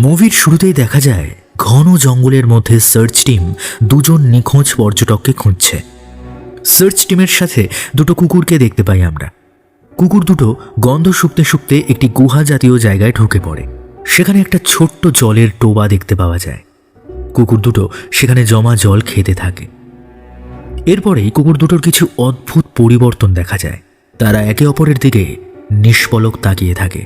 মুভির শুরুতেই দেখা যায় ঘন জঙ্গলের মধ্যে সার্চ টিম দুজন নিখোঁজ পর্যটককে খুঁজছে। সার্চ টিমের সাথে দুটো কুকুরকে দেখতে পাই আমরা। কুকুর দুটো গন্ধ শুকতে শুকতে একটি গুহা জাতীয় জায়গায় ঢুকে পড়ে। সেখানে একটা ছোট্ট জলের টোবা দেখতে পাওয়া যায়। কুকুর দুটো সেখানে জমা জল খেতে থাকে। এরপরেই কুকুর দুটোর কিছু অদ্ভুত পরিবর্তন দেখা যায়। তারা একে অপরের দিকে নিষ্পলক তাকিয়ে থাকে,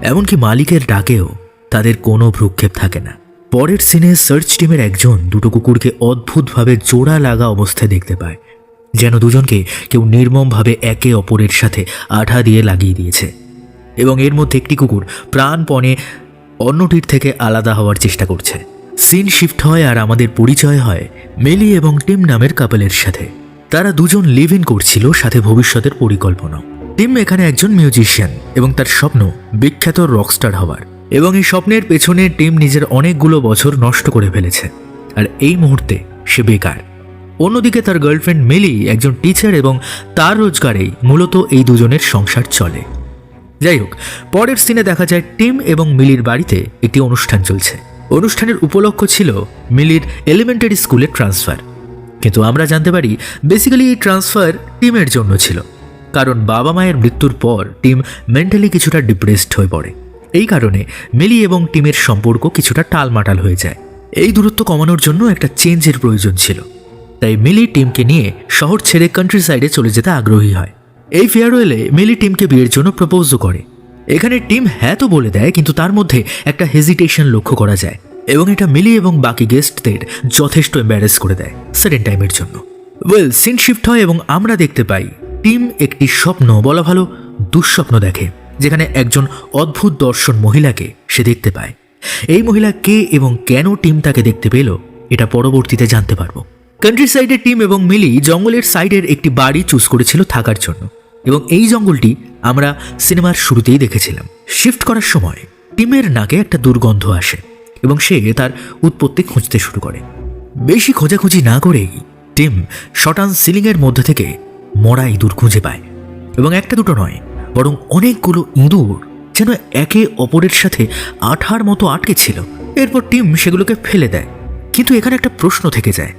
এমনকি মালিকের ডাকেও তাদের কোনো ভ্রুক্ষেপ থাকে না। পরের সিনে সার্চ টিমের একজন দুটো কুকুরকে অদ্ভুতভাবে জোড়া লাগা অবস্থায় দেখতে পায়, যেন দুজনকে কেউ নির্মমভাবে একে অপরের সাথে আঠা দিয়ে লাগিয়ে দিয়েছে। এবং এর মধ্যে একটি কুকুর প্রাণপণে অন্যটির থেকে আলাদা হওয়ার চেষ্টা করছে। সিন শিফট হয় আর আমাদের পরিচয় হয় মেলি এবং টিম নামের কাপলের সাথে। তারা দুজন লিভ ইন করছিল, সাথে ভবিষ্যতের পরিকল্পনা। টিম এখানে একজন মিউজিশিয়ান এবং তার স্বপ্ন বিখ্যাত রকস্টার হওয়ার। এবং এই স্বপ্নের পেছনে টিম নিজের অনেকগুলো বছর নষ্ট করে ফেলেছে, আর এই মুহূর্তে সে বেকার। অন্যদিকে তার গার্লফ্রেন্ড মিলি একজন টিচার এবং তার রোজগারেই মূলত এই দুজনের সংসার চলে। যাই হোক, পরের সিনে দেখা যায় টিম এবং মিলির বাড়িতে একটি অনুষ্ঠান চলছে। অনুষ্ঠানের উপলক্ষ ছিল মিলির এলিমেন্টারি স্কুলের ট্রান্সফার। কিন্তু আমরা জানতে পারি বেসিক্যালি এই ট্রান্সফার টিমের জন্য ছিল, কারণ বাবা মায়ের মৃত্যুর পর টিম মেন্টালি কিছুটা ডিপ্রেসড হয়ে পড়ে। এই কারণে মিলি এবং টিমের সম্পর্ক কিছুটা টালমাটাল হয়ে যায়। এই দূরত্ব কমানোর জন্য একটা চেঞ্জের প্রয়োজন ছিল, তাই মিলি টিমকে নিয়ে শহর ছেড়ে কান্ট্রি সাইডে চলে যেতে আগ্রহী হয়। এই ফেয়ারওয়েলে মিলি টিমকে বিয়ের জন্য প্রপোজও করে। এখানে টিম হ্যাঁ তো বলে দেয়, কিন্তু তার মধ্যে একটা হেজিটেশন লক্ষ্য করা যায়, এবং এটা মিলি এবং বাকি গেস্টদের যথেষ্ট এম্বারেস করে দেয় সার্টেন টাইমের জন্য। সিন শিফট হয় এবং আমরা দেখতে পাই টিম একটি স্বপ্ন, বলা ভালো দুঃস্বপ্ন দেখে, যেখানে একজন অদ্ভুত দর্শন মহিলাকে সে দেখতে পায়। এই মহিলা কে এবং কেন টিম তাকে দেখতে পেল, এটা পরবর্তীতে জানতে পারবো। কান্ট্রি সাইডে টিম এবং মিলি জঙ্গলের সাইডের একটি বাড়ি চুজ করেছিল থাকার জন্য, এবং এই জঙ্গলটি আমরা সিনেমার শুরুতেই দেখেছিলাম। শিফট করার সময় টিমের নাকে একটা দুর্গন্ধ আসে এবং সে তার উৎপত্তি খুঁজতে শুরু করে। বেশি খোঁজাখুঁজি না করেই টিম শটান সিলিংয়ের মধ্যে থেকে মরা ইঁদুর খুঁজে পায়, এবং একটা দুটো নয় বরং অনেকগুলো ইঁদুর যেন একে অপরের সাথে আঠার মতো আটকে ছিল। এরপর টিম সেগুলোকে ফেলে দেয়। কিন্তু এখানে একটা প্রশ্ন থেকে যায়,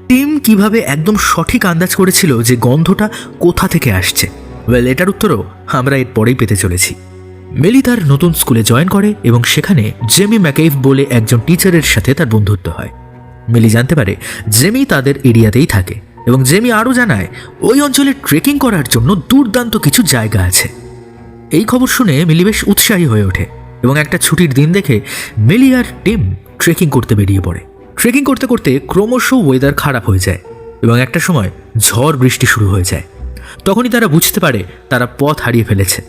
টিম কিভাবে একদম সঠিক আন্দাজ করেছিল যে গন্ধটা কোথা থেকে আসছে? এটার উত্তরও আমরা এর পরেই পেতে চলেছি। মেলি তার নতুন স্কুলে জয়েন করে এবং সেখানে জেমি ম্যাকেইভ বলে একজন টিচারের সাথে তার বন্ধুত্ব হয়। মেলি জানতে পারে জেমি তাদের এরিয়াতেই থাকে, এবং জেমি আরও জানায় ওই অঞ্চলে ট্রেকিং করার জন্য দুর্দান্ত কিছু জায়গা আছে। এই খবর শুনে মিলি বেশ উৎসাহী হয়ে ওঠে, এবং একটা ছুটির দিন দেখে মিলি আর টিম ট্রেকিং করতে বেরিয়ে পড়ে। ট্রেকিং করতে করতে ক্রমশ ওয়েদার খারাপ হয়ে যায় এবং একটা সময় ঝড় বৃষ্টি শুরু হয়ে যায়। তখনই তারা বুঝতে পারে তারা পথ হারিয়ে ফেলেছে।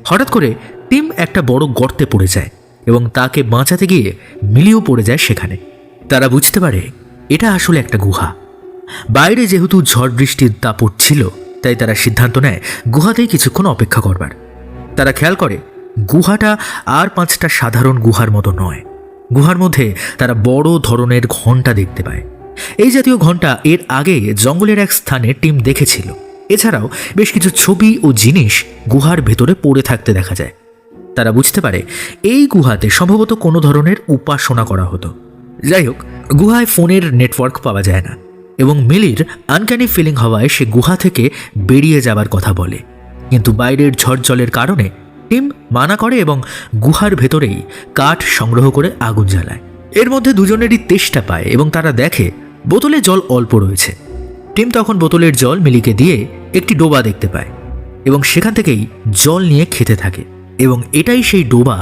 হঠাৎ করে টিম একটা বড় গর্তে পড়ে যায় এবং তাকে বাঁচাতে গিয়ে মিলিও পড়ে যায় সেখানে। তারা বুঝতে পারে এটা আসলে একটা গুহা। বাইরে যেহেতু ঝড় বৃষ্টির দাপট ছিল, তাই তারা সিদ্ধান্ত নেয় গুহাতেই কিছুক্ষণ অপেক্ষা করবার। তারা খেয়াল করে গুহাটা আর 5টা সাধারণ গুহার মতো নয়। গুহার মধ্যে তারা বড় ধরনের ঘণ্টা দেখতে পায়। এই জাতীয় ঘণ্টা এর আগে জঙ্গলের এক স্থানে টিম দেখেছিল। এছাড়াও বেশ কিছু ছবি ও জিনিস গুহার ভেতরে পড়ে থাকতে দেখা যায়। তারা বুঝতে পারে এই গুহাতে সম্ভবত কোনো ধরনের উপাসনা করা হতো। যাই হোক, গুহায় ফোনের নেটওয়ার্ক পাওয়া যায় না, এবং মিলির আনক্যানি ফিলিং হওয়ায় সে গুহা থেকে বেরিয়ে যাবার কথা বলে। কিন্তু বাইরের ঝড় জলের কারণে টিম মানা করে এবং গুহার ভেতরেই কাঠ সংগ্রহ করে আগুন জ্বালায়। এর মধ্যে দুজনেরই তেষ্টা পায় এবং তারা দেখে বোতলে জল অল্প রয়েছে। টিম তখন বোতলের জল মিলিকে দিয়ে একটি ডোবা দেখতে পায় এবং সেখান থেকেই জল নিয়ে খেতে থাকে। এবং এটাই সেই ডোবা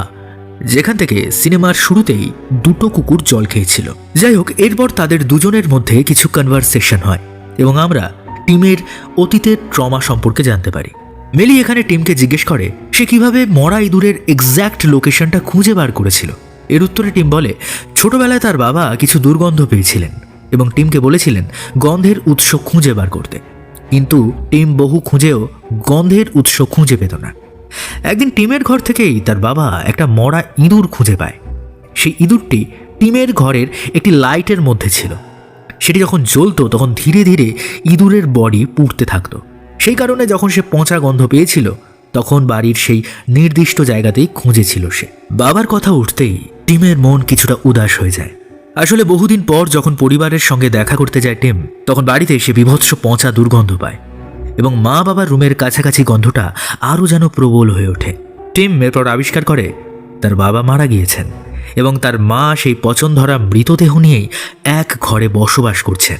যেখান থেকে সিনেমার শুরুতেই দুটো কুকুর জল খেয়েছিল। যাই হোক, এরপর তাদের দুজনের মধ্যে কিছু কনভারসেশন হয় এবং আমরা টিমের অতীতের ট্রমা সম্পর্কে জানতে পারি। মিলি এখানে টিমকে জিজ্ঞেস করে সে কিভাবে মরা ইঁদুরের এক্স্যাক্ট লোকেশনটা খুঁজে বার করেছিল। এর উত্তরে টিম বলে ছোটবেলায় তার বাবা কিছু দুর্গন্ধ পেয়েছিলেন এবং টিমকে বলেছিলেন গন্ধের উৎস খুঁজে বার করতে, কিন্তু টিম বহু খুঁজেও গন্ধের উৎস খুঁজে পেত না। একদিন টিমের ঘর থেকেই তার বাবা একটা মরা ইঁদুর খুঁজে পায়। সেই ইঁদুরটি টিমের ঘরের একটি লাইটের মধ্যে ছিল। সেটি যখন জ্বলতো তখন ধীরে ধীরে ইঁদুরের বডি পুড়তে থাকতো। সেই কারণে যখন সে পচা গন্ধ পেয়েছিল তখন বাড়ির সেই নির্দিষ্ট জায়গাতেই খুঁজেছিল সে। বাবার কথা উঠতেই টিমের মন কিছুটা উদাস হয়ে যায়। আসলে বহুদিন পর যখন পরিবারের সঙ্গে দেখা করতে যায় টিম, তখন বাড়িতে সে বিভৎস পচা দুর্গন্ধ পায় এবং মা বাবার রুমের কাছাকাছি গন্ধটা আরও যেন প্রবল হয়ে ওঠে। টিম এরপর আবিষ্কার করে তার বাবা মারা গিয়েছেন এবং তার মা সেই পচন ধরা মৃতদেহ নিয়েই এক ঘরে বসবাস করছেন,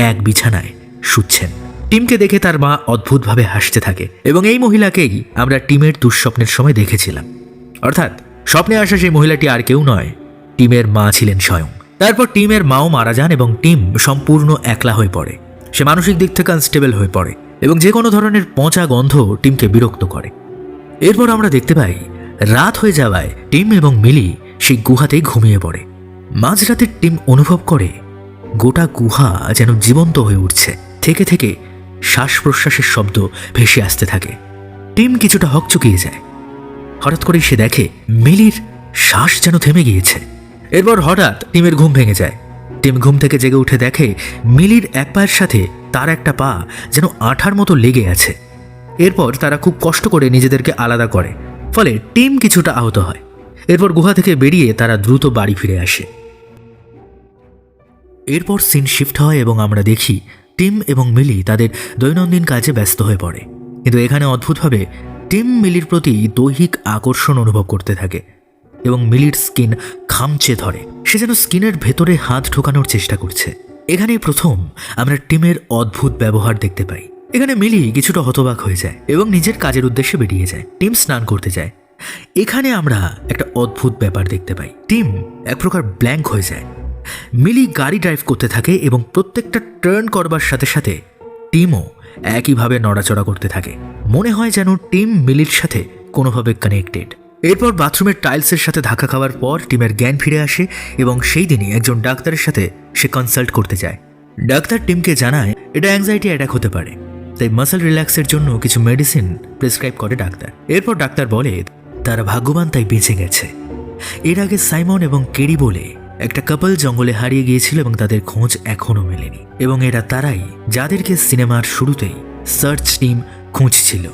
এক বিছানায় শুচ্ছেন। টিমকে দেখে তার মা অদ্ভুতভাবে হাসতে থাকে এবং এই মহিলাকেই আমরা টিমের দুঃস্বপ্নের সময় দেখেছিলাম। অর্থাৎ স্বপ্নে আসা সেই মহিলাটি আর কেউ নয়, টিমের মা ছিলেন স্বয়ং। তারপর টিমের মাও মারা যান এবং টিম সম্পূর্ণ একলা হয়ে পড়ে। সে মানসিক দিক থেকে আনস্টেবল হয়ে পড়ে এবং যে কোনো ধরনের পচা গন্ধ টিমকে বিরক্ত করে। এরপর আমরা দেখতে পাই রাত হয়ে যাওয়ায় টিম এবং মিলি সেই গুহাতেই ঘুমিয়ে পড়ে। মাঝরাতে টিম অনুভব করে গোটা গুহা যেন জীবন্ত হয়ে উঠছে, থেকে থেকে শ্বাস প্রশ্বাসের শব্দ ভেসে আসতে থাকে। টিম কিছুটা হকচকিয়ে যায়। হঠাৎ করে সে দেখে মিলির শ্বাস যেন থেমে গিয়েছে। এরপর হঠাৎ টিমের ঘুম ভেঙে যায়। টিম ঘুম থেকে জেগে উঠে দেখে মিলির এক পায়ের সাথে তার একটা পা যেন আঠার মতো লেগে আছে। এরপর তারা খুব কষ্ট করে নিজেদেরকে আলাদা করে, ফলে টিম কিছুটা আহত হয়। এরপর গুহা থেকে বেরিয়ে তারা দ্রুত বাড়ি ফিরে আসে। এরপর সিন শিফট হয় এবং আমরা দেখি টিম এবং মিলি তাদের দৈনন্দিন কাজে ব্যস্ত হয়ে পড়ে। কিন্তু এখানে অদ্ভুতভাবে টিম মিলির প্রতি দৈহিক আকর্ষণ অনুভব করতে থাকে এবং মিলির স্কিন খামচে ধরে। সে যেন স্কিনের ভেতরে হাত ঢোকানোর চেষ্টা করছে। এখানেই প্রথম আমরা টিমের অদ্ভুত ব্যবহার দেখতে পাই। এখানে মিলি কিছুটা হতবাক হয়ে যায় এবং নিজের কাজের উদ্দেশ্যে বেরিয়ে যায়। টিম স্নান করতে যায়। এখানে আমরা একটা অদ্ভুত ব্যাপার দেখতে পাই। টিম এক প্রকার ব্ল্যাঙ্ক হয়ে যায়। মিলি গাড়ি ড্রাইভ করতে থাকে এবং প্রত্যেকটা টার্ন করবার সাথে সাথে টিমও একইভাবে নড়াচড়া করতে থাকে। মনে হয় যেন টিম মিলির সাথে কোনোভাবে কানেক্টেড। এরপর বাথরুমের টাইলসের সাথে ধাক্কা খাওয়ার পর টিমের জ্ঞান ফিরে আসে এবং সেই দিনই একজন ডাক্তারের সাথে সে কনসাল্ট করতে যায়। ডাক্তার টিমকে জানায় এটা অ্যাংজাইটি অ্যাটাক হতে পারে, তাই মাসল রিল্যাক্সের জন্য কিছু মেডিসিন প্রেসক্রাইব করে ডাক্তার। এরপর ডাক্তার বলে তারা ভাগ্যবান তাই বেঁচে গেছে। এর আগে সাইমন এবং কেরি বলে একটা কাপল জঙ্গলে হারিয়ে গিয়েছিল এবং তাদের খোঁজ এখনো মেলেনি, এবং এরা তারাই যাদেরকে সিনেমার শুরুতেই সার্চ টিম খুঁজছিল।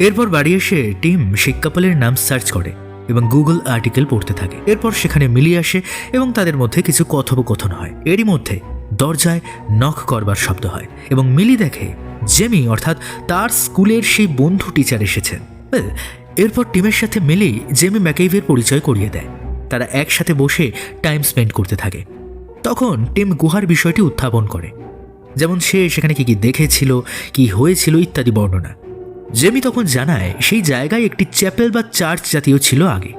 এরপর বাড়ি এসে টিম সেই কাপলের নাম সার্চ করে এবং গুগল আর্টিকেল পড়তে থাকে। এরপর সেখানে মিলি আসে এবং তাদের মধ্যে কিছু কথোপকথন হয়। এরই মধ্যে দরজায় নক করবার শব্দ হয় এবং মিলি দেখে জেমি অর্থাৎ তার স্কুলের সেই বন্ধু টিচার এসেছেন। এরপর টিমের সাথে মিলি জেমি ম্যাকেইভের পরিচয় করিয়ে দেয়। তারা একসাথে বসে টাইম স্পেন্ড করতে থাকে। তখন টিম গুহার বিষয়টি উত্থাপন করে, যেমন সে সেখানে কি কি দেখেছিল, কি হয়েছিল ইত্যাদি বর্ণনা। জেমি তখন জানায় সেই জায়গায় একটি চ্যাপেল বা চার্চ জাতীয় ছিল আগে।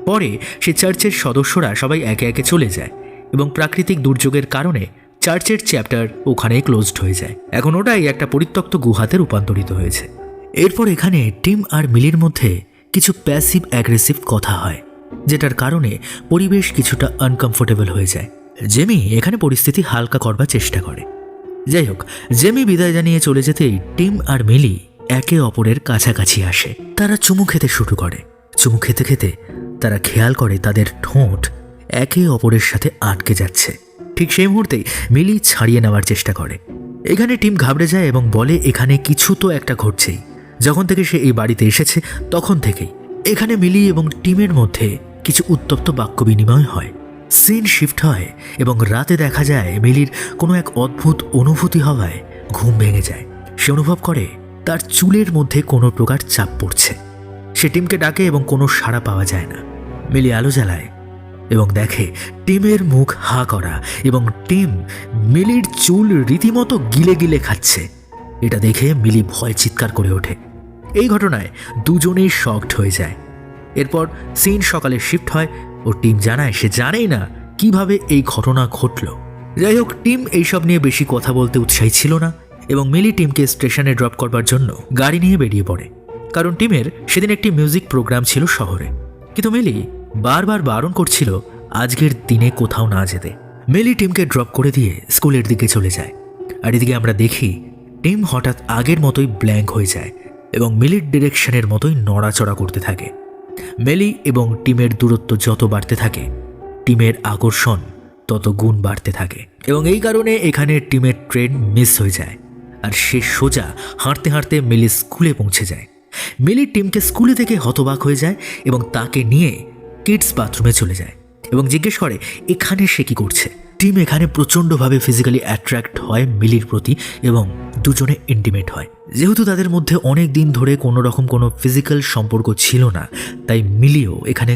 পরে সেই চার্চের সদস্যরা সবাই একে একে চলে যায় এবং প্রাকৃতিক দুর্যোগের কারণে চার্চের চ্যাপ্টার ওখানে ক্লোজড হয়ে যায়। এখন ওটাই একটা পরিত্যক্ত গুহাতে রূপান্তরিত হয়েছে। এরপর এখানে টিম আর মিলির মধ্যে কিছু প্যাসিভ অ্যাগ্রেসিভ কথা হয়, যেটার কারণে পরিবেশ কিছুটা আনকমফোর্টেবল হয়ে যায়। জেমি এখানে পরিস্থিতি হালকা করবার চেষ্টা করে। যাই হোক, জেমি বিদায় জানিয়ে চলে যেতেই টিম আর মিলি একে অপরের কাছাকাছি আসে। তারা চুমু খেতে শুরু করে। চুমু খেতে খেতে তারা খেয়াল করে তাদের ঠোঁট একে অপরের সাথে আটকে যাচ্ছে। ঠিক সেই মুহূর্তেই মিলি ছাড়িয়ে নেওয়ার চেষ্টা করে। এখানে টিম ঘাবড়ে যায় এবং বলে এখানে কিছু তো একটা ঘটছেই। যখন থেকে সে এই বাড়িতে এসেছে তখন থেকেই এখানে মিলি এবং টিমের মধ্যে কিছু উত্তপ্ত বাক্য বিনিময় হয়। সিন শিফট হয় এবং রাতে দেখা যায় মিলির কোনো এক অদ্ভুত অনুভূতি হওয়ায় ঘুম ভেঙে যায়। সে অনুভব করে তার চুলের মধ্যে কোনো প্রকার চাপ পড়ছে। সে টিমকে ডাকে এবং কোনো সাড়া পাওয়া যায় না। মিলি আলো জ্বালায় এবং দেখে টিমের মুখ হা করা এবং টিম মিলির চুল রীতিমতো গিলে গিলে খাচ্ছে। এটা দেখে মিলি ভয় চিৎকার করে ওঠে। এই ঘটনায় দুজনেই শকড হয়ে যায়। এরপর সিন সকালে শিফট হয় ও টিম জানায় সে জানেই না কিভাবে এই ঘটনা ঘটল। যাই হোক, টিম এইসব নিয়ে বেশি কথা বলতে উৎসাহী ছিল না এবং মিলি টিমকে স্টেশনে ড্রপ করবার জন্য গাড়ি নিয়ে বেরিয়ে পড়ে, কারণ টিমের সেদিন একটি মিউজিক প্রোগ্রাম ছিল শহরে। কিন্তু মিলি বারবার বারণ করছিল আজকের দিনে কোথাও না যেতে। মিলি টিমকে ড্রপ করে দিয়ে স্কুলের দিকে চলে যায়। আর এদিকে আমরা দেখি টিম হঠাৎ আগের মতোই ব্ল্যাঙ্ক হয়ে যায় এবং মিলির ডিরেকশনের মতোই নড়াচড়া করতে থাকে। মিলি এবং টিমের দূরত্ব যত বাড়তে থাকে টিমের আকর্ষণ তত গুণ বাড়তে থাকে এবং এই কারণে এখানে টিমের ট্রেন মিস হয়ে যায় আর সে সোজা হাঁটতে হাঁটতে মিলি স্কুলে পৌঁছে যায়। মিলি টিমকে স্কুলে থেকে হতবাক হয়ে যায় এবং তাকে নিয়ে কিডস বাথরুমে চলে যায় এবং জিজ্ঞেস করে এখানে সে কি করছে। টিম এখানে প্রচণ্ডভাবে ফিজিক্যালি অ্যাট্রাক্ট হয় মিলির প্রতি এবং দুজনে ইন্টিমেট হয়। যেহেতু তাদের মধ্যে অনেক দিন ধরে কোনো রকম কোনো ফিজিক্যাল সম্পর্ক ছিল না, তাই মিলিও এখানে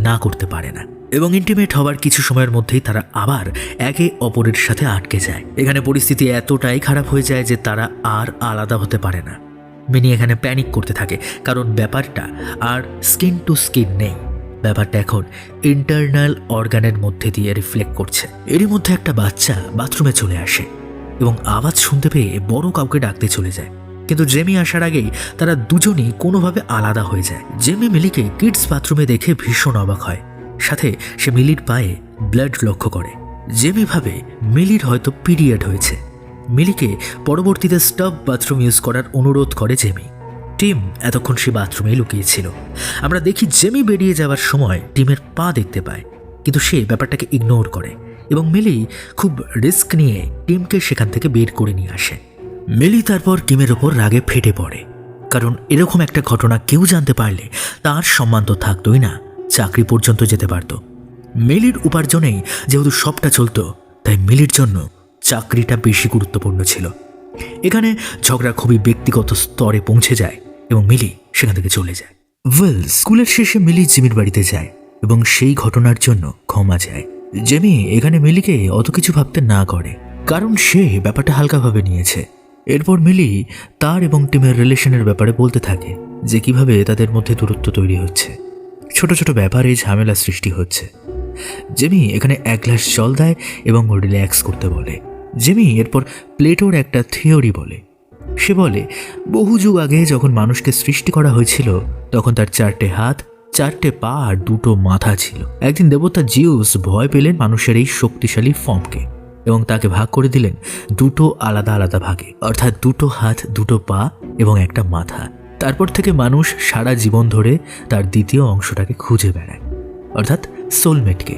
না করতে পারে না এবং ইন্টিমেট হওয়ার কিছু সময়ের মধ্যেই তারা আবার একে অপরের সাথে আটকে যায়। এখানে পরিস্থিতি এতটাই খারাপ হয়ে যায় যে তারা আর আলাদা হতে পারে না। মিনি এখানে প্যানিক করতে থাকে, কারণ ব্যাপারটা আর স্কিন টু স্কিন নেই, ব্যাপারটা এখন ইন্টারনাল অর্গানের মধ্যে দিয়ে রিফ্লেক্ট করছে। এরই মধ্যে একটা বাচ্চা বাথরুমে চলে আসে এবং আওয়াজ শুনতে পেয়ে বড় কাউকে ডাকতে চলে যায়, কিন্তু জেমি আসার আগেই তারা দুজনই কোনোভাবে আলাদা হয়ে যায়। জেমি মিলিকে কিডস বাথরুমে দেখে ভীষণ অবাক হয়, সাথে সে মিলির পায়ে ব্লাড লক্ষ্য করে। জেমি ভাবে মিলির হয়তো পিরিয়ড হয়েছে। মিলিকে পরবর্তীতে স্টাফ বাথরুম ইউজ করার অনুরোধ করে জেমি। টিম এতক্ষণ সে বাথরুমেই লুকিয়েছিল। আমরা দেখি জেমি বেরিয়ে যাওয়ার সময় টিমের পা দেখতে পায়, কিন্তু সে ব্যাপারটাকে ইগনোর করে এবং মিলি খুব রিস্ক নিয়ে টিমকে সেখান থেকে বের করে নিয়ে আসে। মিলি তারপর টিমের ওপর রাগে ফেটে পড়ে, কারণ এরকম একটা ঘটনা কেউ জানতে পারলে তার সম্মান তো থাকতোই না, চাকরি পর্যন্ত যেতে পারত। মিলির উপার্জনেই যেহেতু সবটা চলতো, তাই মিলির জন্য চাকরিটা বেশি গুরুত্বপূর্ণ ছিল। এখানে ঝগড়া খুবই ব্যক্তিগত স্তরে পৌঁছে যায় এবং মিলি সেখান থেকে চলে যায়। ওয়েল, স্কুলের শেষে মিলি জিমির বাড়িতে যায় এবং সেই ঘটনার জন্য ক্ষমা চায়। জেমি এখানে মিলিকে অত কিছু ভাবতে না করে, কারণ সে ব্যাপারটা হালকাভাবে নিয়েছে। এরপর মিলি তার এবং টিমের রিলেশনের ব্যাপারে বলতে থাকে যে কিভাবে তাদের মধ্যে দূরত্ব তৈরি হচ্ছে, ছোট ছোট ব্যাপারে ঝামেলা সৃষ্টি হচ্ছে। জেমি এখানে এক গ্লাস জল দেয় এবং রিল্যাক্স করতে বলে। জেমি এরপর প্লেটোর একটা থিওরি বলে। সে বলে বহু যুগ আগে যখন মানুষকে সৃষ্টি করা হয়েছিল, তখন তার 4টে হাত, 4টে পা আর 2টো মাথা ছিল। একদিন দেবতা জিউস ভয় পেলেন মানুষের এই শক্তিশালী ফর্মকে এবং তাকে ভাগ করে দিলেন 2টো আলাদা আলাদা ভাগে, অর্থাৎ 2টো হাত, 2টো পা এবং একটা মাথা। তারপর থেকে মানুষ সারা জীবন ধরে তার দ্বিতীয় অংশটাকে খুঁজে বেড়ায়, অর্থাৎ সোলমেটকে।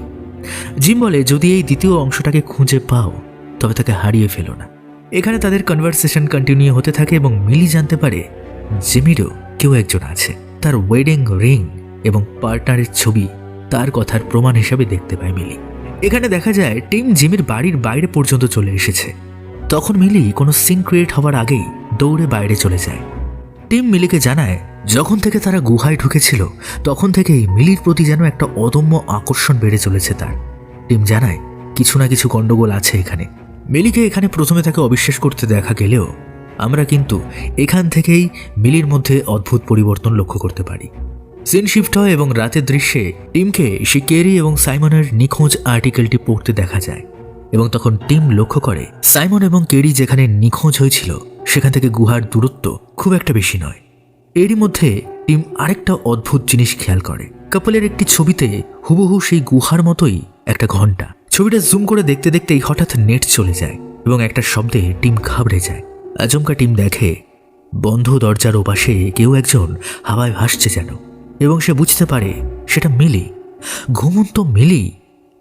জিম বলে যদি এই দ্বিতীয় অংশটাকে খুঁজে পাও তবে তাকে হারিয়ে ফেলো না। এখানে তাদের কনভারসেশন কন্টিনিউ হতে থাকে এবং মিলি জানতে পারে জিমিরও কেউ একজন আছে। তার ওয়েডিং রিং এবং পার্টনারের ছবি তার কথার প্রমাণ হিসাবে দেখতে পায় মিলি। এখানে দেখা যায় টিম জিমির বাড়ির বাইরে পর্যন্ত চলে এসেছে। তখন মিলি কোনো সিন ক্রিয়েট হওয়ার আগেই দৌড়ে বাইরে চলে যায়। টিম মিলিকে জানায় যখন থেকে তারা গুহায় ঢুকেছিল তখন থেকেই মিলির প্রতি যেন একটা অদম্য আকর্ষণ বেড়ে চলেছে তার। টিম জানায় কিছু না কিছু গন্ডগোল আছে এখানে। মিলিকে এখানে প্রথমে তাকে অবিশ্বাস করতে দেখা গেলেও আমরা কিন্তু এখান থেকেই মিলির মধ্যে অদ্ভুত পরিবর্তন লক্ষ্য করতে পারি। সিন শিফট হয় এবং রাতের দৃশ্যে টিমকে সে কেরি এবং সাইমনের নিখোঁজ আর্টিকেলটি পড়তে দেখা যায় এবং তখন টিম লক্ষ্য করে সাইমন এবং কেরি যেখানে নিখোঁজ হয়েছিল সেখান থেকে গুহার দূরত্ব খুব একটা বেশি নয়। এরই মধ্যে টিম আরেকটা অদ্ভুত জিনিস খেয়াল করে। কাপলের একটি ছবিতে হুবহু সেই গুহার মতোই একটা ঘন্টা। ছবিটা জুম করে দেখতে দেখতেই হঠাৎ নেট চলে যায় এবং একটা শব্দে টিম ঘাবড়ে যায়। আচমকা টিম দেখে বন্ধ দরজার ওপাশে কেউ একজন হাওয়ায় ভাসছে যেন, এবং সে বুঝতে পারে সেটা মিলি। ঘুমন্ত মিলি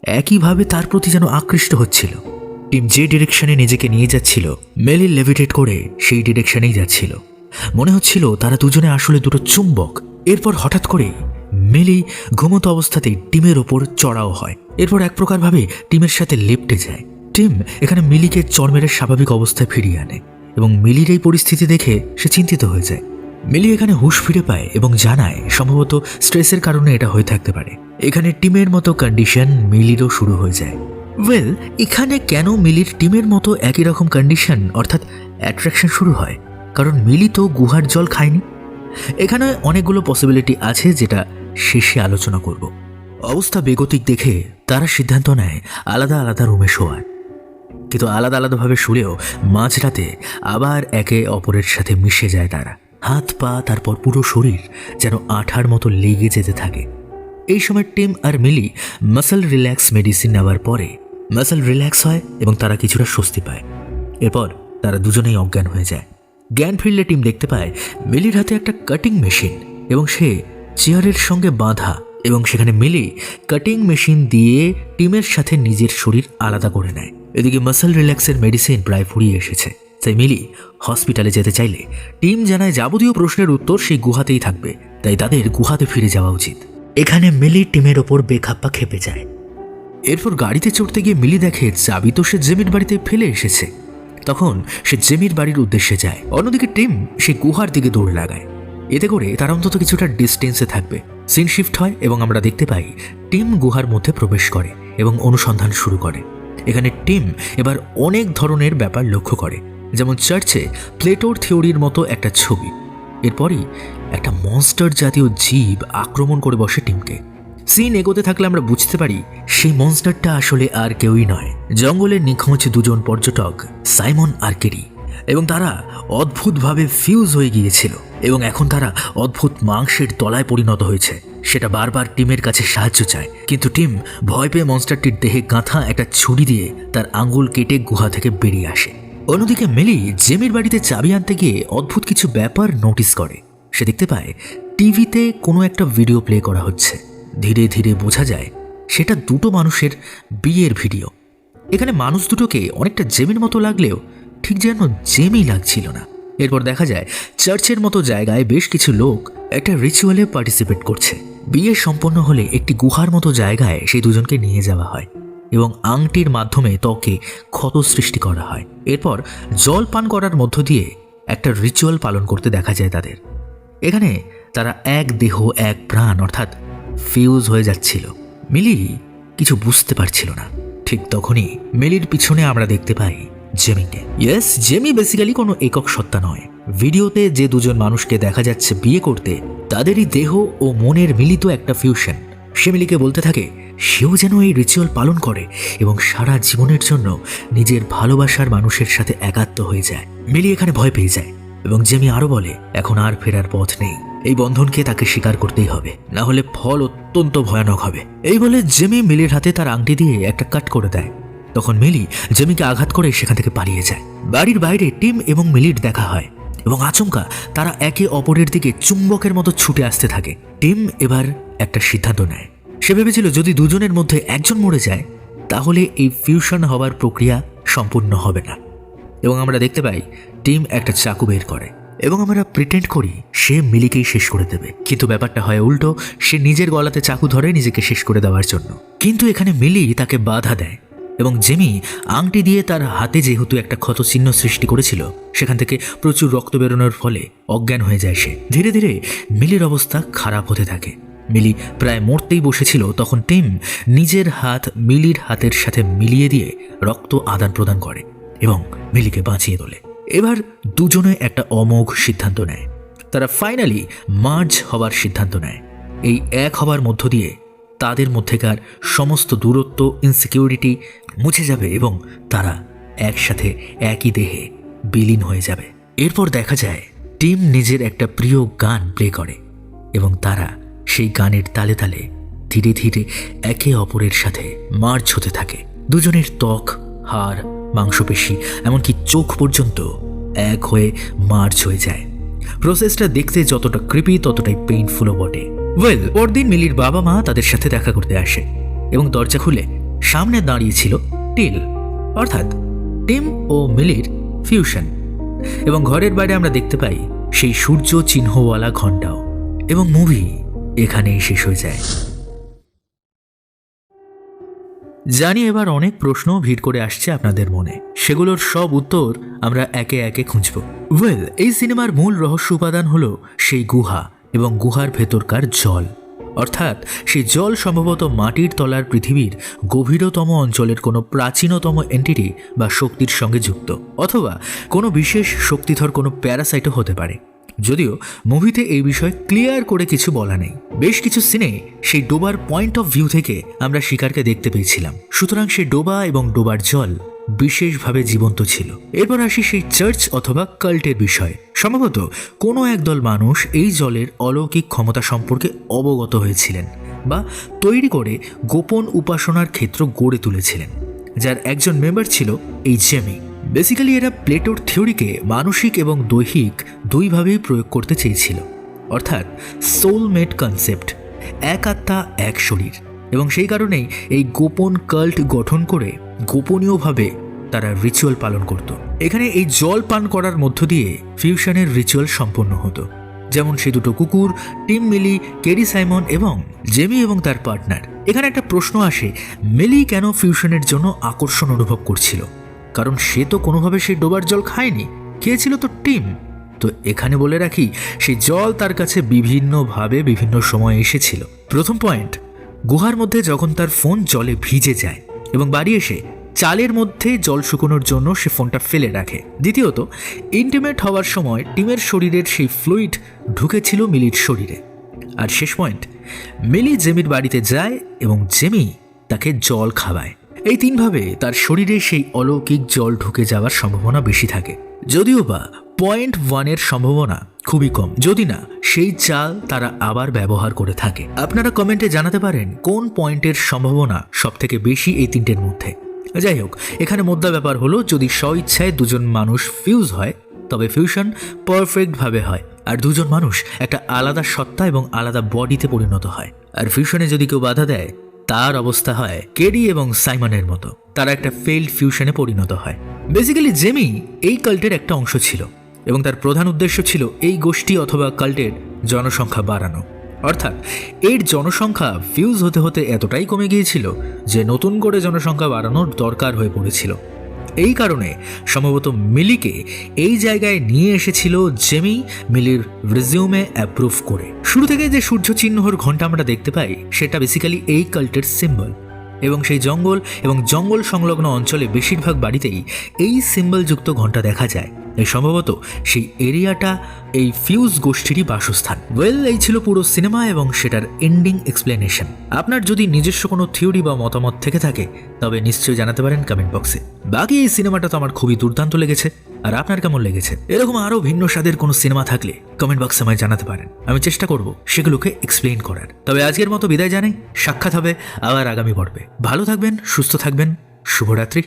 একইভাবে তার প্রতি যেন আকৃষ্ট হচ্ছিল। টিম যে ডিরেকশনে নিজেকে নিয়ে যাচ্ছিল মিলি লেভিটেট করে সেই ডিরেকশনেই যাচ্ছিল। মনে হচ্ছিল তারা দুজনে আসলে দুটো চুম্বক। এরপর হঠাৎ করে মিলি ঘুমন্ত অবস্থাতেই টিমের ওপর চড়াও হয়। এরপর এক প্রকারভাবে টিমের সাথে লেপ্টে যায়। টিম এখানে মিলিকে চড় মেরে স্বাভাবিক অবস্থায় ফিরিয়ে আনে এবং মিলির এই পরিস্থিতি দেখে সে চিন্তিত হয়ে যায়। মিলি এখানে হুঁশ ফিরে পায় এবং জানায় সম্ভবত স্ট্রেসের কারণে এটা হয়ে থাকতে পারে। এখানে টিমের মতো কন্ডিশন মিলিরও শুরু হয়ে যায়। ওয়েল, এখানে কেন মিলির টিমের মতো একই রকম কন্ডিশন অর্থাৎ অ্যাট্রাকশন শুরু হয়? কারণ মিলি তো গুহার জল খায়নি। এখানে অনেকগুলো পসিবিলিটি আছে যেটা শেষে আলোচনা করব। অবস্থা বেগতিক দেখে তারা সিদ্ধান্ত নেয় আলাদা আলাদা রুমে শোয়ার, কিন্তু আলাদা আলাদাভাবে শুলেও মাঝরাতে আবার একে অপরের সাথে মিশে যায় তারা। হাত পা তারপর পুরো শরীর যেন আঠার মতো লেগে যেতে থাকে। এই সময় টিম আর মিলি মাসল রিল্যাক্স মেডিসিন নেওয়ার পরে মাসল রিল্যাক্স হয় এবং তারা কিছুটা স্বস্তি পায়। এরপর তারা দুজনেই অজ্ঞান হয়ে যায়। জ্ঞান ফিরলে টিম দেখতে পায় মিলির হাতে একটা কাটিং মেশিন এবং সে চেয়ারের সঙ্গে বাঁধা, এবং সেখানে মিলি কাটিং মেশিন দিয়ে টিমের সাথে নিজের শরীর আলাদা করে নেয়। এদিকে মাসল রিল্যাক্সের মেডিসিন প্রায় ফুরিয়ে এসেছে। তাই মিলি হসপিটালে যেতে চাইলে টিম জানায় যাবতীয় প্রশ্নের উত্তর সেই গুহাতেই থাকবে, তাই তাদের গুহাতে ফিরে যাওয়া উচিত। এখানে মিলি টিমের ওপর বেখাপ্পা খেপে যায়। এরপর গাড়িতে চড়তে গিয়ে মিলি দেখে চাবি তো সে জেমির বাড়িতে ফেলে এসেছে। তখন সে জেমির বাড়ির উদ্দেশ্যে যায়। অন্যদিকে টিম সে গুহার দিকে দৌড় লাগায়। এতে করে তারা অন্তত কিছুটা ডিস্টেন্সে থাকবে। সিন শিফট হয় এবং আমরা দেখতে পাই টিম গুহার মধ্যে প্রবেশ করে এবং অনুসন্ধান শুরু করে। এখানে টিম এবার অনেক ধরনের ব্যাপার লক্ষ্য করে, যেমন চার্চে প্লেটোর থিওরির মতো একটা ছবি। এরপরই একটা মনস্টার জাতীয় জীব আক্রমণ করে বসে টিমকে। সিন এগোতে থাকলে আমরা বুঝতে পারি সেই মনস্টারটা আসলে আর কেউই নয়, জঙ্গলের নিখোঁজ দুজন পর্যটক সাইমন আর কেরি। এবং তারা অদ্ভুতভাবে ফিউজ হয়ে গিয়েছিল এবং এখন তারা অদ্ভুত মাংসের তলায় পরিণত হয়েছে। সেটা বারবার টিমের কাছে সাহায্য চায়, কিন্তু টিম ভয় পেয়ে মনস্টারটির দেহে গাঁথা একটা ছুরি দিয়ে তার আঙ্গুল কেটে গুহা থেকে বেরিয়ে আসে। অন্যদিকে মিলি জেমির বাড়িতে চাবি আনতে গিয়ে অদ্ভুত কিছু ব্যাপার নোটিস করে। সে দেখতে পায় টিভিতে কোনো একটা ভিডিও প্লে করা হচ্ছে। ধীরে ধীরে বোঝা যায় সেটা দুটো মানুষের বিয়ের ভিডিও। এখানে মানুষ দুটোকে অনেকটা জেমির মতো লাগলেও ঠিক যেন জেমি লাগছিল না। এরপর দেখা যায় চার্চের মতো জায়গায় বেশ কিছু লোক একটা রিচুয়ালে পার্টিসিপেট করছে। বিয়ে সম্পন্ন হলে একটি গুহার মতো জায়গায় সেই দুজনকে নিয়ে যাওয়া হয় এবং আংটির মাধ্যমে ত্বকে ক্ষত সৃষ্টি করা হয়। এরপর জল পান করার মধ্য দিয়ে একটা রিচুয়াল পালন করতে দেখা যায় তাদের। এখানে তারা এক দেহ এক প্রাণ অর্থাৎ ফিউজ হয়ে যাচ্ছিল। মিলি কিছু বুঝতে পারছিল না। ঠিক তখনই মিলির পিছনে আমরা দেখতে পাই জেমিকে। ইয়েস, জেমি বেসিক্যালি কোনো একক সত্তা নয়। ভিডিওতে যে দুজন মানুষকে দেখা যাচ্ছে বিয়ে করতে, তাদেরই দেহ ও মনের মিলিত একটা ফিউশন। সে মিলিকে বলতে থাকে সেও যেন এই রিচুয়াল পালন করে এবং সারা জীবনের জন্য নিজের ভালোবাসার মানুষের সাথে একাত্ম হয়ে যায়। মিলি এখানে ভয় পেয়ে যায় এবং জেমি আরো বলে এখন আর ফেরার পথ নেই, এই বন্ধনকে তাকে স্বীকার করতেই হবে, না হলে ফল অত্যন্ত ভয়ানক হবে। এই বলে জেমি মিলির হাতে তার আংটি দিয়ে একটা কাট করে দেয়। তখন মিলি জেমিকে আঘাত করে সেখান থেকে পালিয়ে যায়। বাড়ির বাইরে টিম এবং মিলির দেখা হয় এবং আচমকা তারা একে অপরের দিকে চুম্বকের মতো ছুটে আসতে থাকে। টিম এবার একটা সিদ্ধান্ত নেয়। সে ভেবেছিল যদি দুজনের মধ্যে একজন মরে যায় তাহলে এই ফিউশন হওয়ার প্রক্রিয়া সম্পূর্ণ হবে না। এবং আমরা দেখতে পাই টিম একটা চাকু বের করে এবং আমরা প্রিটেন্ড করি সে মিলিকেই শেষ করে দেবে, কিন্তু ব্যাপারটা হয় উল্টো। সে নিজের গলাতে চাকু ধরে নিজেকে শেষ করে দেওয়ার জন্য, কিন্তু এখানে মিলি তাকে বাধা দেয় এবং জেমি আংটি দিয়ে তার হাতে যেহেতু একটা ক্ষত চিহ্ন সৃষ্টি করেছিল সেখান থেকে প্রচুর রক্ত বেরোনোর ফলে অজ্ঞান হয়ে যায় সে। ধীরে ধীরে মিলির অবস্থা খারাপ হতে থাকে। মিলি প্রায় মরতেই বসেছিল, তখন টিম নিজের হাত মিলির হাতের সাথে মিলিয়ে দিয়ে রক্ত আদান প্রদান করে এবং মিলিকে বাঁচিয়ে তোলে। এবার দুজনে একটা অমোঘ সিদ্ধান্ত নেয়। তারা ফাইনালি মার্জ হবার সিদ্ধান্ত নেয়। এই এক হবার মধ্য দিয়ে তাদের মধ্যেকার সমস্ত দূরত্ব, ইনসিকিউরিটি মুছে যাবে এবং তারা একসাথে একই দেহে বিলীন হয়ে যাবে। এরপর দেখা যায় টিম নিজের একটা প্রিয় গান প্লে করে এবং তারা সেই গানের তালে তালে ধীরে ধীরে একে অপরের সাথে মার্জ হতে থাকে। দুজনের ত্বক, হাড়, মাংসপেশি এমনকি চোখ পর্যন্ত এক হয়ে মার্জ হয়ে যায়। প্রসেসটা দেখতে যতটা ক্রিপি ততটাই পেইনফুলও বটে। পরদিন মিলির বাবা মা তাদের সাথে দেখা করতে আসে এবং দরজা খুলে সামনে দাঁড়িয়েছিল টিল, অর্থাৎ টিম ও মিলির ফিউশন। এবং ঘরের বাইরে আমরা দেখতে পাই সেই সূর্য চিহ্নওয়ালা ঘণ্টাও। এবং মুভি এখানেই শেষ হয়ে যায়। জানি এবার অনেক প্রশ্ন ভিড় করে আসছে আপনাদের মনে, সেগুলোর সব উত্তর আমরা একে একে খুঁজব। এই সিনেমার মূল রহস্য উপাদান হলো সেই গুহা এবং গুহার ভেতরকার জল, অর্থাৎ সেই জল সম্ভবত মাটির তলার পৃথিবীর গভীরতম অঞ্চলের কোনো প্রাচীনতম এন্টিটি বা শক্তির সঙ্গে যুক্ত, অথবা কোনো বিশেষ শক্তিধর কোনো প্যারাসাইটও হতে পারে। যদিও মুভিতে এই বিষয়ে ক্লিয়ার করে কিছু বলা নেই। বেশ কিছু সিনে সেই ডোবার পয়েন্ট অফ ভিউ থেকে আমরা শিকারকে দেখতে পেয়েছিলাম, সুতরাং সেই ডোবা এবং ডোবার জল বিশেষভাবে জীবন্ত ছিল। এরপর আসি সেই চার্চ অথবা কাল্টের বিষয়। সম্ভবত কোনো একদল মানুষ এই জলের অলৌকিক ক্ষমতা সম্পর্কে অবগত হয়েছিলেন বা তৈরি করে গোপন উপাসনার ক্ষেত্র গড়ে তুলেছিলেন, যার একজন মেম্বার ছিল এই জেমি। বেসিক্যালি এরা প্লেটোর থিওরিকে মানসিক এবং দৈহিক দুইভাবেই প্রয়োগ করতে চেয়েছিল, অর্থাৎ সোলমেট কনসেপ্ট, এক আত্মা এক শরীর। এবং সেই কারণেই এই গোপন কাল্ট গঠন করে গোপনীয়ভাবে তারা রিচুয়াল পালন করত। এখানে এই জল পান করার মধ্য দিয়ে ফিউশনের রিচুয়াল সম্পন্ন হতো। যেমন সে দুটো কুকুর, টিম মিলি, কেরি সাইমন এবং জেমি এবং তার পার্টনার। এখানে একটা প্রশ্ন আসে, মিলি কেন ফিউশনের জন্য আকর্ষণ অনুভব করছিল? কারণ সে তো কোনোভাবে সেই ডোবার জল খায়নি, খেয়েছিল তো টিম। তো এখানে বলে রাখি, সেই জল তার কাছে বিভিন্নভাবে বিভিন্ন সময়ে এসেছিল। প্রথম পয়েন্ট, গুহার মধ্যে যখন তার ফোন জলে ভিজে যায় এবং বাড়ি এসে চালের মধ্যে জল শুকোনোর জন্য সে ফোনটা ফেলে রাখে। দ্বিতীয়ত, ইন্টিমেট হওয়ার সময় টিমের শরীরের সেই ফ্লুইড ঢুকেছিল মিলির শরীরে। আর শেষ পয়েন্ট, মিলি জেমির বাড়িতে যায় এবং জেমি তাকে জল খাওয়ায়। এই তিনভাবে তার শরীরে সেই অলৌকিক জল ঢুকে যাওয়ার সম্ভাবনা বেশি থাকে। যদিও বা 0.1 সম্ভাবনা খুবই কম, যদি না সেই চাল তারা আবার ব্যবহার করে থাকে। আপনারা কমেন্টে জানাতে পারেন কোন পয়েন্টের সম্ভাবনা সব থেকে বেশি এই তিনটের মধ্যে। যাই হোক, এখানে মোদ্দা ব্যাপার হলো, যদি স্বইচ্ছায় দুজন মানুষ ফিউজ হয় তবে ফিউশন পারফেক্টভাবে হয়, আর দুজন মানুষ একটা আলাদা সত্তা এবং আলাদা বডিতে পরিণত হয়। আর ফিউশনে যদি কেউ বাধা দেয়, তার অবস্থা হয় কেডি এবং সাইমনের মতো, তারা একটা ফেইল্ড ফিউশনে পরিণত হয়। বেসিক্যালি জেমি এই কাল্টের একটা অংশ ছিল এবং তার প্রধান উদ্দেশ্য ছিল এই গোষ্ঠী অথবা কাল্টের জনসংখ্যা বাড়ানো। অর্থাৎ এর জনসংখ্যা ফিউজ হতে হতে এতটাই কমে গিয়েছিল যে নতুন করে জনসংখ্যা বাড়ানোর দরকার হয়ে পড়েছিল। এই কারণে সম্ভবত মিলিকে এই জায়গায় নিয়ে এসেছিল জেমি, মিলির রিজিউমে অ্যাপ্রুভ করে। শুরু থেকে যে সূর্য চিহ্নর ঘণ্টা আমরা দেখতে পাই, সেটা বেসিক্যালি এই কাল্টের সিম্বল, এবং সেই জঙ্গল এবং জঙ্গল সংলগ্ন অঞ্চলে বেশিরভাগ বাড়িতেই এই সিম্বলযুক্ত ঘণ্টা দেখা যায়। এই সম্ভবত সেই এরিয়াটা এই ফিউজ গোষ্ঠীরই বাসস্থান। এই ছিল পুরো সিনেমা এবং সেটার এন্ডিং এক্সপ্লেনেশন। আপনার যদি নিজস্ব কোনো থিওরি বা মতামত থেকে থাকে তবে নিশ্চয়ই জানাতে পারেন কমেন্ট বক্সে। বাকি এই সিনেমাটা তো আমার খুবই দুর্দান্ত লেগেছে, আর আপনার কেমন লেগেছে? এরকম আরও ভিন্ন স্বাদের কোনো সিনেমা থাকলে কমেন্ট বক্সে আমায় জানাতে পারেন, আমি চেষ্টা করব সেগুলোকে এক্সপ্লেইন করার। তবে আজকের মতো বিদায় জানাই, সাক্ষাৎ হবে আবার আগামী পর্বে। ভালো থাকবেন, সুস্থ থাকবেন, শুভরাত্রি।